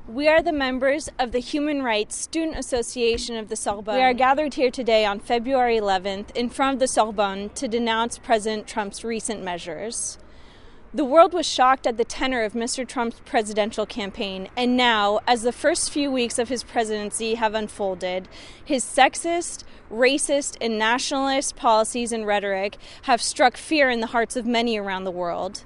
We are the members of the Human Rights Student Association of the Sorbonne. We are gathered here today on February 11th in front of the Sorbonne to denounce President Trump's recent measures. The world was shocked at the tenor of Mr. Trump's presidential campaign, and now, as the first few weeks of his presidency have unfolded, his sexist, racist, and nationalist policies and rhetoric have struck fear in the hearts of many around the world.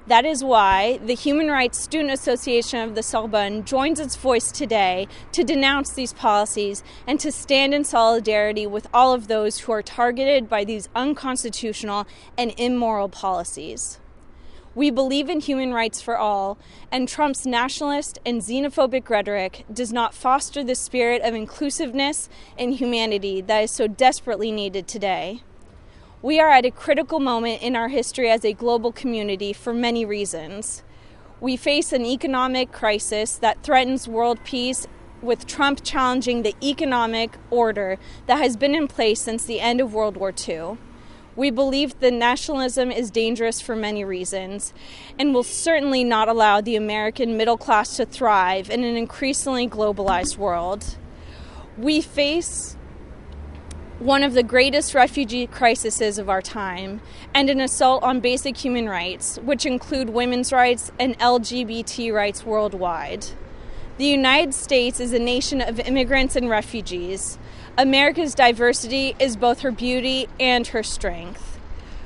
That is why the Human Rights Student Association of the Sorbonne joins its voice today to denounce these policies and to stand in solidarity with all of those who are targeted by these unconstitutional and immoral policies. We believe in human rights for all, and Trump's nationalist and xenophobic rhetoric does not foster the spirit of inclusiveness and humanity that is so desperately needed today. We are at a critical moment in our history as a global community for many reasons. We face an economic crisis that threatens world peace, with Trump challenging the economic order that has been in place since the end of World War II. We believe that nationalism is dangerous for many reasons and will certainly not allow the American middle class to thrive in an increasingly globalized world. We face one of the greatest refugee crises of our time, and an assault on basic human rights, which include women's rights and LGBT rights worldwide. The United States is a nation of immigrants and refugees. America's diversity is both her beauty and her strength.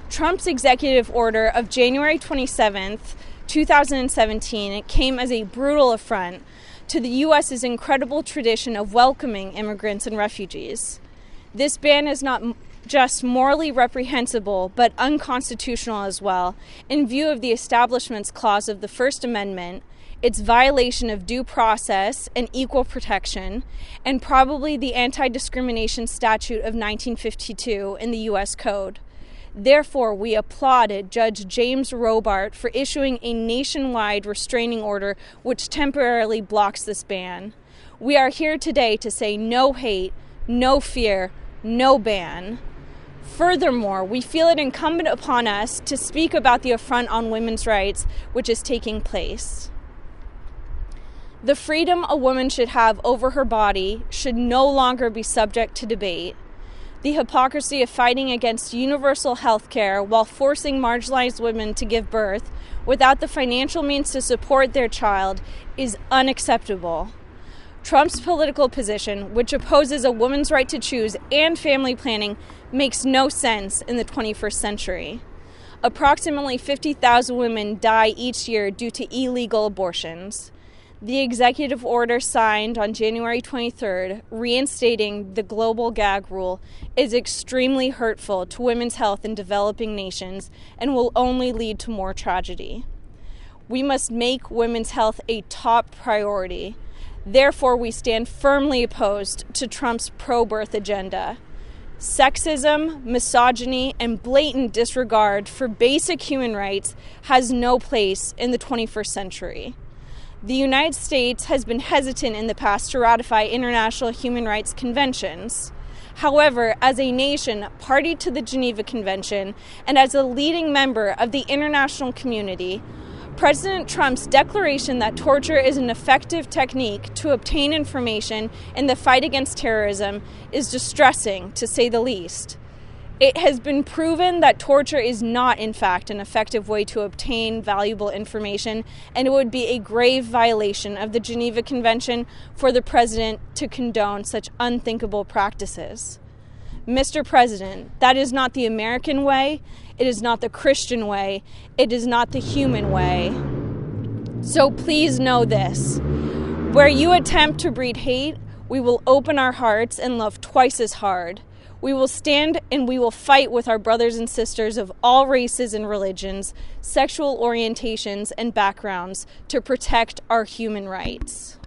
Trump's executive order of January 27th, 2017 came as a brutal affront to the U.S.'s incredible tradition of welcoming immigrants and refugees. This ban is not just morally reprehensible, but unconstitutional as well, in view of the Establishment's Clause of the First Amendment, its violation of due process and equal protection, and probably the anti-discrimination statute of 1952 in the U.S. Code. Therefore, we applauded Judge James Robart for issuing a nationwide restraining order which temporarily blocks this ban. We are here today to say no hate, no fear, no ban. Furthermore, we feel it incumbent upon us to speak about the affront on women's rights which is taking place. The freedom a woman should have over her body should no longer be subject to debate. The hypocrisy of fighting against universal health care while forcing marginalized women to give birth without the financial means to support their child is unacceptable. Trump's political position, which opposes a woman's right to choose and family planning, makes no sense in the 21st century. Approximately 50,000 women die each year due to illegal abortions. The executive order signed on January 23rd, reinstating the global gag rule, is extremely hurtful to women's health in developing nations and will only lead to more tragedy. We must make women's health a top priority. Therefore, we stand firmly opposed to Trump's pro-birth agenda. Sexism, misogyny, and blatant disregard for basic human rights has no place in the 21st century. The United States has been hesitant in the past to ratify international human rights conventions. However, as a nation party to the Geneva Convention and as a leading member of the international community, President Trump's declaration that torture is an effective technique to obtain information in the fight against terrorism is distressing, to say the least. It has been proven that torture is not, in fact, an effective way to obtain valuable information, and it would be a grave violation of the Geneva Convention for the president to condone such unthinkable practices. Mr. President, that is not the American way, it is not the Christian way, it is not the human way. So please know this. Where you attempt to breed hate, we will open our hearts and love twice as hard. We will stand and we will fight with our brothers and sisters of all races and religions, sexual orientations, and backgrounds to protect our human rights.